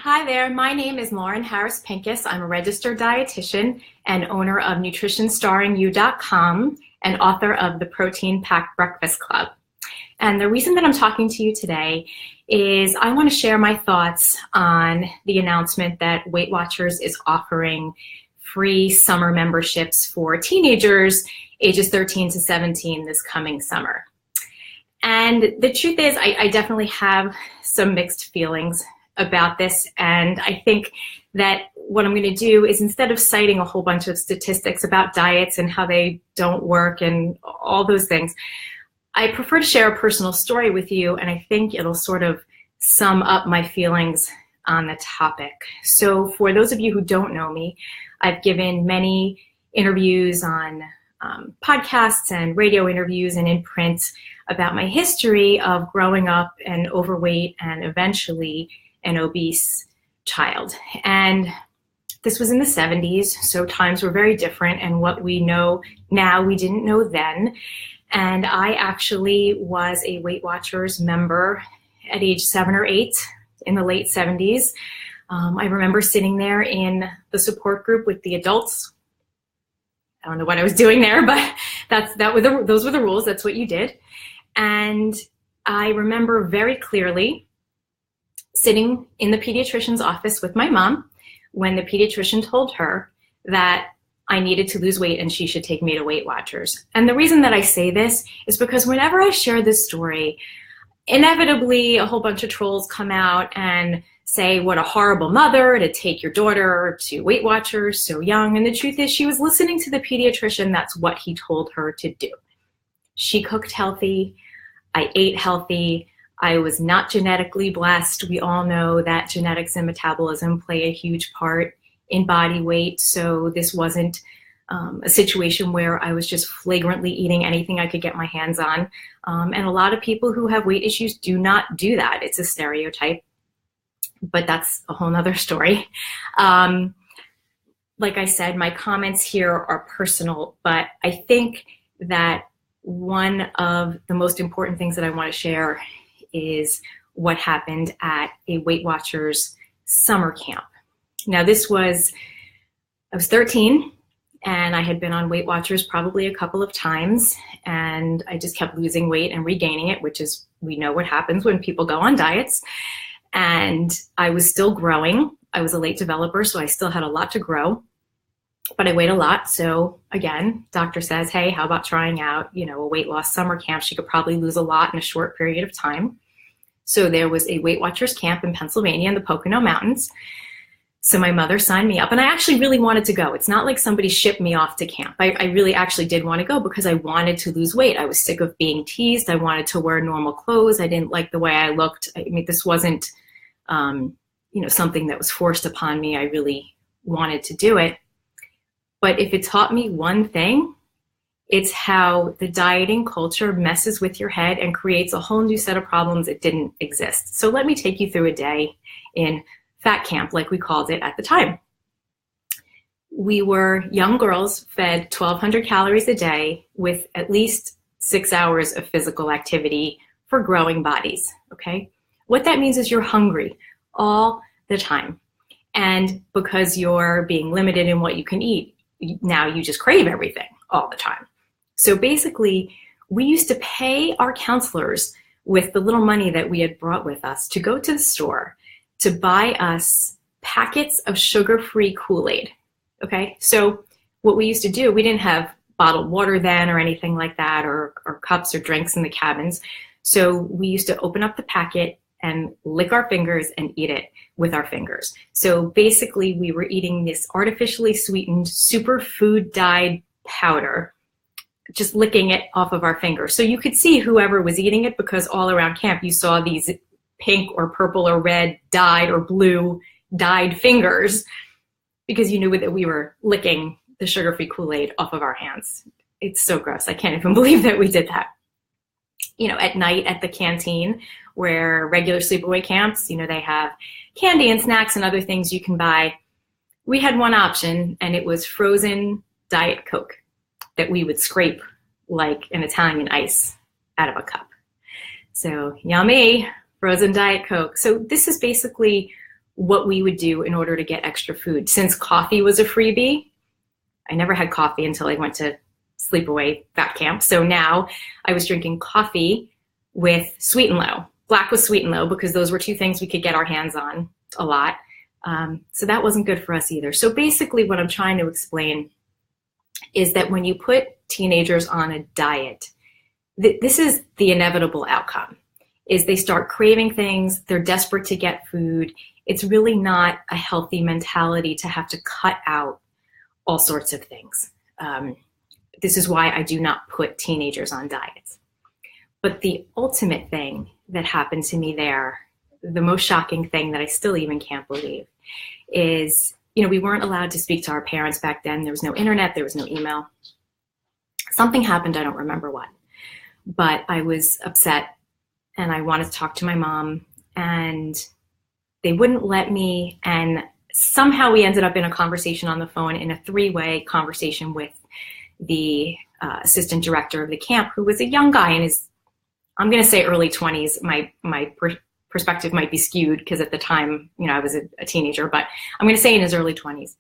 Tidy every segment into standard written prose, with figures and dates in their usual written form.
Hi there, my name is Lauren Harris Pincus. I'm a registered dietitian and owner of nutritionstarringyou.com and author of the Protein Packed Breakfast Club. And the reason that I'm talking to you today is I want to share my thoughts on the announcement that Weight Watchers is offering free summer memberships for teenagers ages 13 to 17 this coming summer. And the truth is, I definitely have some mixed feelings about this, and I think that what I'm going to do is, instead of citing a whole bunch of statistics about diets and how they don't work and all those things, I prefer to share a personal story with you, and I think it'll sort of sum up my feelings on the topic. So for those of you who don't know me, I've given many interviews on podcasts and radio interviews and in print about my history of growing up an overweight and eventually an obese child. And this was in the 70s, so times were very different, and what we know now we didn't know then. And I actually was a Weight Watchers member at age 7 or 8 in the late 70s. I remember sitting there in the support group with the adults. I don't know what I was doing there, but those were the rules. That's what you did. And I remember very clearly sitting in the pediatrician's office with my mom when the pediatrician told her that I needed to lose weight and she should take me to Weight Watchers. And the reason that I say this is because whenever I share this story, inevitably a whole bunch of trolls come out and say what a horrible mother to take your daughter to Weight Watchers so young. And the truth is, she was listening to the pediatrician. That's what he told her to do. She cooked healthy. I ate healthy. I was not genetically blessed. We all know that genetics and metabolism play a huge part in body weight. So this wasn't a situation where I was just flagrantly eating anything I could get my hands on. And a lot of people who have weight issues do not do that. It's a stereotype, but that's a whole nother story. Like I said, my comments here are personal, but I think that one of the most important things that I want to share is what happened at a Weight Watchers summer camp. Now, I was 13, and I had been on Weight Watchers probably a couple of times, and I just kept losing weight and regaining it, which is, we know what happens when people go on diets. And I was still growing. I was a late developer, so I still had a lot to grow, but I weighed a lot. So again, doctor says, hey, how about trying out, a weight loss summer camp? She could probably lose a lot in a short period of time. So there was a Weight Watchers camp in Pennsylvania in the Pocono Mountains. So my mother signed me up, and I actually really wanted to go. It's not like somebody shipped me off to camp. I really actually did want to go because I wanted to lose weight. I was sick of being teased. I wanted to wear normal clothes. I didn't like the way I looked. I mean, this wasn't, something that was forced upon me. I really wanted to do it. But if it taught me one thing, it's how the dieting culture messes with your head and creates a whole new set of problems that didn't exist. So let me take you through a day in fat camp, like we called it at the time. We were young girls fed 1,200 calories a day with at least 6 hours of physical activity for growing bodies, okay? What that means is you're hungry all the time. And because you're being limited in what you can eat, now you just crave everything all the time. So basically, we used to pay our counselors with the little money that we had brought with us to go to the store to buy us packets of sugar-free Kool-Aid, okay? So what we used to do, we didn't have bottled water then or anything like that, or cups or drinks in the cabins. So we used to open up the packet and lick our fingers and eat it with our fingers. So basically, we were eating this artificially sweetened superfood dyed powder, just licking it off of our fingers. So you could see whoever was eating it, because all around camp you saw these pink or purple or red dyed or blue dyed fingers, because you knew that we were licking the sugar-free Kool-Aid off of our hands. It's so gross. I can't even believe that we did that. At night at the canteen, where regular sleepaway camps, they have candy and snacks and other things you can buy. We had one option, and it was frozen Diet Coke that we would scrape like an Italian ice out of a cup. So yummy, frozen Diet Coke. So this is basically what we would do in order to get extra food. Since coffee was a freebie, I never had coffee until I went to sleepaway fat camp. So now I was drinking coffee with Sweet and Low, black with Sweet and Low, because those were two things we could get our hands on a lot. So that wasn't good for us either. So basically what I'm trying to explain is that when you put teenagers on a diet, this is the inevitable outcome, is they start craving things, they're desperate to get food. It's really not a healthy mentality to have to cut out all sorts of things. This is why I do not put teenagers on diets. But the ultimate thing that happened to me there, the most shocking thing that I still even can't believe, is, we weren't allowed to speak to our parents back then. There was no internet, there was no email. Something happened, I don't remember what, but I was upset and I wanted to talk to my mom, and they wouldn't let me. And somehow we ended up in a conversation on the phone, in a 3-way conversation with the assistant director of the camp, who was a young guy in his, I'm going to say early 20s. My perspective might be skewed because at the time, I was a teenager, but I'm going to say in his early 20s.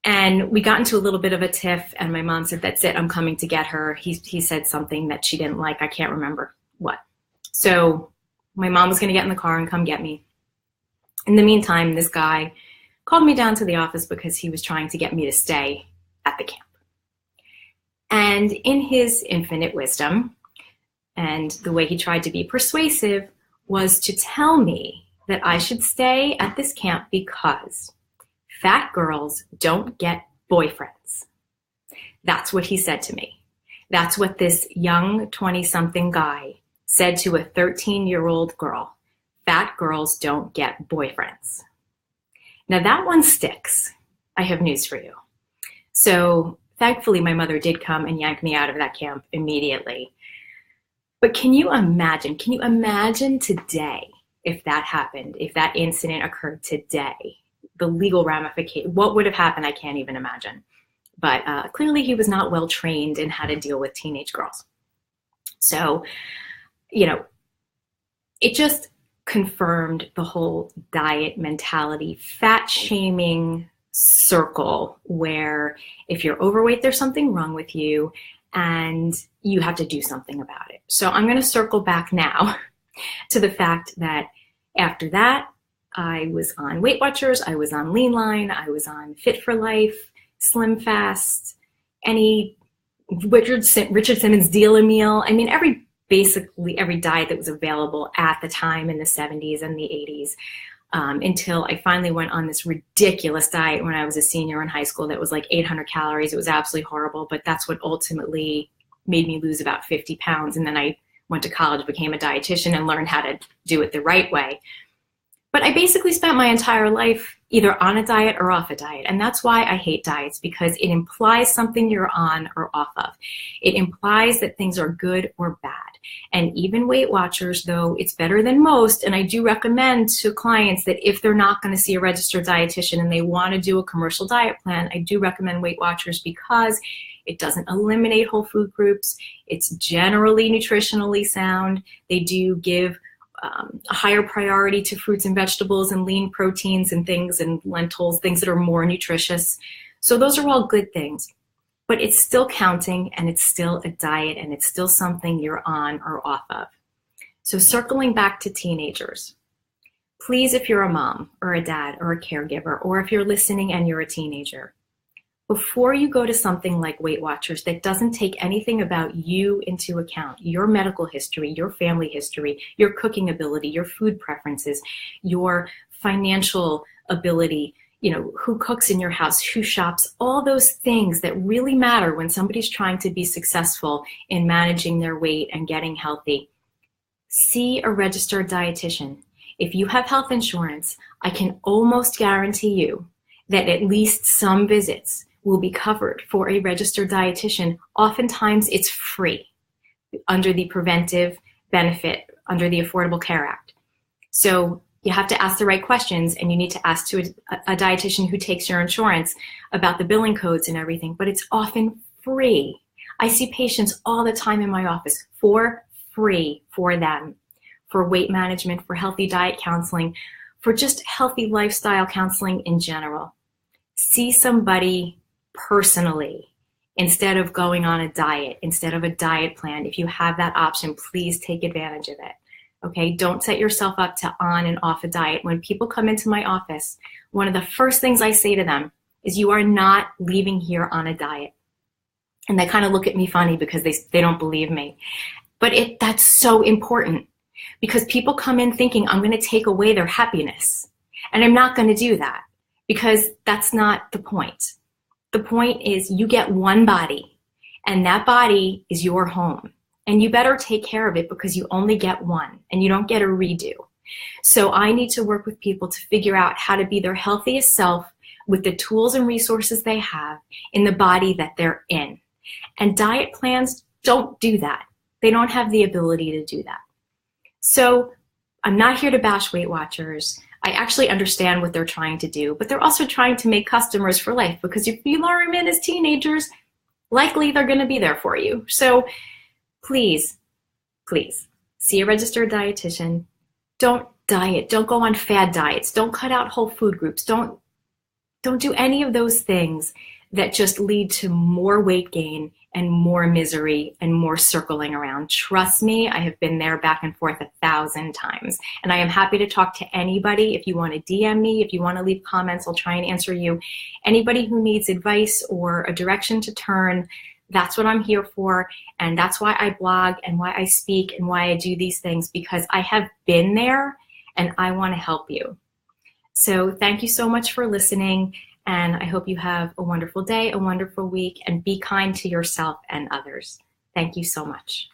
And we got into a little bit of a tiff, and my mom said, "That's it, I'm coming to get her." He said something that she didn't like. I can't remember what. So my mom was going to get in the car and come get me. In the meantime, this guy called me down to the office because he was trying to get me to stay at the camp. And in his infinite wisdom, and the way he tried to be persuasive, was to tell me that I should stay at this camp because fat girls don't get boyfriends. That's what he said to me. That's what this young 20-something guy said to a 13-year-old girl. Fat girls don't get boyfriends. Now that one sticks. I have news for you. So thankfully my mother did come and yank me out of that camp immediately. But can you imagine today, if that happened, if that incident occurred today, the legal ramification, what would have happened? I can't even imagine. But clearly he was not well trained in how to deal with teenage girls. So, it just confirmed the whole diet mentality, fat shaming circle, where if you're overweight, there's something wrong with you and you have to do something about it. So I'm going to circle back now to the fact that after that, I was on Weight Watchers, I was on Lean Line, I was on Fit for Life, Slim Fast, any Richard Simmons Deal a Meal. I mean, basically every diet that was available at the time in the 70s and the 80s, until I finally went on this ridiculous diet when I was a senior in high school that was like 800 calories. It was absolutely horrible, but that's what ultimately made me lose about 50 pounds. And then I went to college, became a dietitian, and learned how to do it the right way. But I basically spent my entire life either on a diet or off a diet. And that's why I hate diets, because it implies something you're on or off of. It implies that things are good or bad. And even Weight Watchers, though it's better than most, and I do recommend to clients that if they're not going to see a registered dietitian and they want to do a commercial diet plan, I do recommend Weight Watchers because it doesn't eliminate whole food groups. It's generally nutritionally sound. They do give a higher priority to fruits and vegetables and lean proteins and things, and lentils, things that are more nutritious. So those are all good things, but it's still counting, and it's still a diet, and it's still something you're on or off of. So circling back to teenagers, please, if you're a mom or a dad or a caregiver, or if you're listening and you're a teenager, before you go to something like Weight Watchers that doesn't take anything about you into account, your medical history, your family history, your cooking ability, your food preferences, your financial ability, who cooks in your house, who shops, all those things that really matter when somebody's trying to be successful in managing their weight and getting healthy, see a registered dietitian. If you have health insurance, I can almost guarantee you that at least some visits will be covered for a registered dietitian. Oftentimes it's free under the preventive benefit, under the Affordable Care Act. So you have to ask the right questions, and you need to ask to a dietitian who takes your insurance about the billing codes and everything, but it's often free. I see patients all the time in my office for free for them, for weight management, for healthy diet counseling, for just healthy lifestyle counseling in general, see somebody personally instead of going on a diet, instead of a diet plan. If you have that option, please take advantage of it. Okay, don't set yourself up to on and off a diet. When people come into my office, one of the first things I say to them is, you are not leaving here on a diet. And they kind of look at me funny because they don't believe me. But that's so important, because people come in thinking I'm going to take away their happiness. And I'm not going to do that, because that's not the point. The point is, you get one body, and that body is your home. And you better take care of it, because you only get one and you don't get a redo. So I need to work with people to figure out how to be their healthiest self with the tools and resources they have in the body that they're in. And diet plans don't do that. They don't have the ability to do that. So I'm not here to bash Weight Watchers. I actually understand what they're trying to do, but they're also trying to make customers for life, because if you lure them in as teenagers, likely they're going to be there for you. So please, please see a registered dietitian. Don't diet. Don't go on fad diets. Don't cut out whole food groups. Don't do any of those things that just lead to more weight gain and more misery and more circling around. Trust me, I have been there back and forth 1,000 times. And I am happy to talk to anybody. If you want to DM me, if you want to leave comments, I'll try and answer you. Anybody who needs advice or a direction to turn, that's what I'm here for. And that's why I blog and why I speak and why I do these things, because I have been there and I want to help you. So thank you so much for listening. And I hope you have a wonderful day, a wonderful week, and be kind to yourself and others. Thank you so much.